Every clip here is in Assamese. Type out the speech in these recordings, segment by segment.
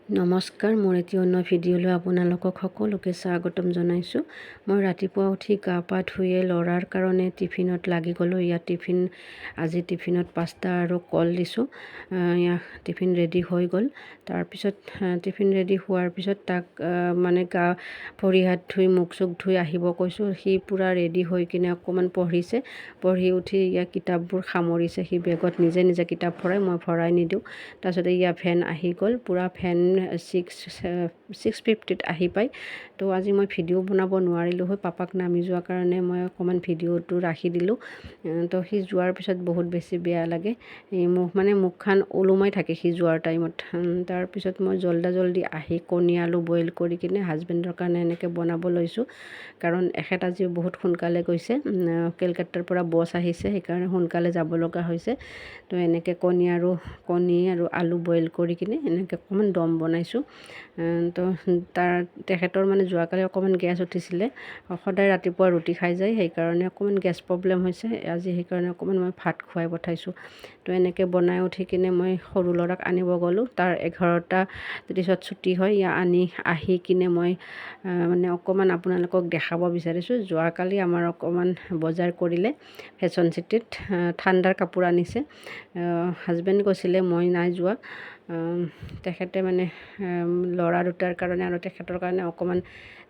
নমস্কাৰ, মোৰ এটি অন্য ভিডিঅ'লৈ আপোনালোকক সকলোকে স্বাগতম জনাইছোঁ। মই ৰাতিপুৱা উঠি গা পা ধুয়ে ল'ৰাৰ কাৰণে টিফিনত লাগি গ'লোঁ। আজি টিফিনত পাস্তা আৰু কল দিছোঁ। টিফিন ৰেডি হৈ গ'ল। তাৰপিছত টিফিন ৰেডি হোৱাৰ পিছত তাক ভৰি হাত ধুই মুখ চুখ ধুই আহিব কৈছোঁ। সি পূৰা ৰেডি হৈ কিনে অকণমান পঢ়িছে। পঢ়ি উঠি কিতাপবোৰ সামৰিছে। সি বেগত নিজে নিজে কিতাপ ভৰাই, মই ভৰাই নিদিওঁ। তাৰপিছতে ভেন আহি গ'ল। পূৰা ভেন 6:50 আহি পায়। তো আজি মই ভিডিঅ' বনাব নোৱাৰিলোঁ হয়, পাপাক নামি যোৱাৰ কাৰণে মই অকণমান ভিডিঅ'টো ৰাখি দিলোঁ। তো সি যোৱাৰ পিছত বহুত বেছি বেয়া লাগে। মুখখন ওলোমাই থাকে সি যোৱাৰ টাইমত। তাৰপিছত মই জল্দি আহি কণী আলু বইল কৰি কিনে হাজবেণ্ডৰ কাৰণে এনেকৈ বনাব লৈছোঁ। কাৰণ এখেত আজি বহুত সোনকালে গৈছে, কেলকাতাৰ পৰা বছ আহিছে, সেইকাৰণে সোনকালে যাব লগা হৈছে। তো এনেকৈ কণী আৰু আলু বইল কৰি কিনে এনেকৈ অকণমান দম বনাইছোঁ। তো তেখেতৰ যোৱাকালি অকণমান গেছ উঠিছিলে। সদায় ৰাতিপুৱা ৰুটি খাই যায়, সেইকাৰণে অকণমান গেছ প্ৰব্লেম হৈছে। আজি সেইকাৰণে অকণমান মই ভাত খুৱাই পঠাইছোঁ। তো এনেকৈ বনাই উঠি কিনে মই সৰু ল'ৰাক আনিব গ'লোঁ। তাৰ 11:30 ছুটি হয়। আহি কিনে মই অকণমান আপোনালোকক দেখাব বিচাৰিছোঁ। যোৱাকালি আমাৰ অকণমান বজাৰ কৰিলে ফেশ্বন চিটিত, ঠাণ্ডাৰ কাপোৰ আনিছে। হাজবেণ্ড গৈছিলে, মই নাই যোৱা। তেখেতে ল'ৰা দুটাৰ কাৰণে আৰু তেখেতৰ কাৰণে অকণমান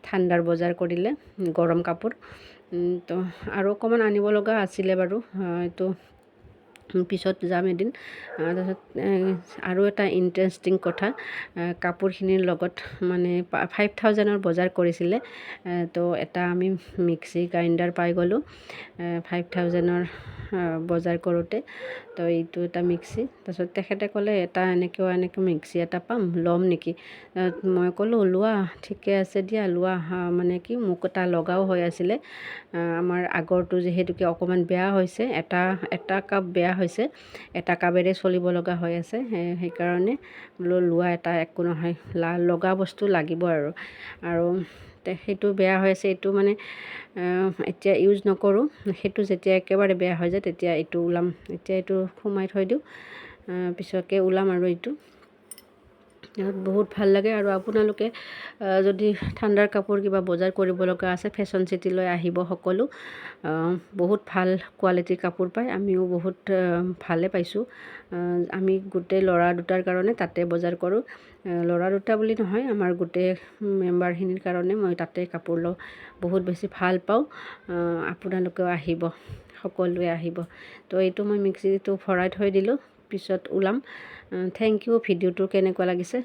ঠাণ্ডাৰ বজাৰ কৰিলে, গৰম কাপোৰ। তো আৰু অকণমান আনিব লগা আছিলে বাৰু, এইটো পিছত যাম এদিন। তাৰপিছত আৰু এটা ইণ্টাৰেষ্টিং কথা, কাপোৰখিনিৰ লগত 5,000ৰ বজাৰ কৰিছিলে। তো এটা আমি মিক্সি গ্ৰাইণ্ডাৰ পাই গ'লোঁ 5,000ৰ বজাৰ কৰোঁতে। তো এইটো এটা মিক্সি। তাৰপিছত তেখেতে ক'লে এনেকৈ মিক্সি এটা পাম, ল'ম নেকি? মই ক'লোঁ লোৱা, ঠিকে আছে দিয়া লোৱা। মোক এটা লগাও হৈ আছিলে। আমাৰ আগৰটো যিহেতুকে অকণমান বেয়া হৈছে, এটা কাপ বেয়া হৈছে, এটা কাপেৰে চলিব লগা হৈ আছে। সেইকাৰণে বোলো লোৱা, একো নহয়, লগা বস্তু লাগিব আৰু সেইটো বেয়া হৈ আছে। এইটো এতিয়া ইউজ নকৰোঁ। সেইটো যেতিয়া একেবাৰে বেয়া হৈ যায় তেতিয়া এইটো ওলাম। এতিয়া এইটো সোমাই থৈ দিওঁ, পিছতকৈ ওলাম। আৰু এইটো বহুত ভাল লাগে। আৰু আপোনালোকে যদি ঠাণ্ডাৰ কাপোৰ কিবা বজাৰ কৰিব লগা আছে, ফেশ্বন চিটিলৈ আহিব সকলো। বহুত ভাল কোৱালিটিৰ কাপোৰ পায়। আমিও বহুত ভালে পাইছোঁ। আমি গোটেই ল'ৰা দুটাৰ কাৰণে তাতে বজাৰ কৰোঁ। ল'ৰা দুটা বুলি নহয়, আমাৰ গোটেই মেম্বাৰখিনিৰ কাৰণে মই তাতে কাপোৰ লওঁ। বহুত বেছি ভাল পাওঁ। আপোনালোকেও আহিব, সকলোৱে আহিব। তো এইটো মই মিক্সিটো ভৰাই থৈ দিলোঁ, পিছত ওলাম। Thank you. ভিডিঅ'টো কেনেকুৱা লাগিছে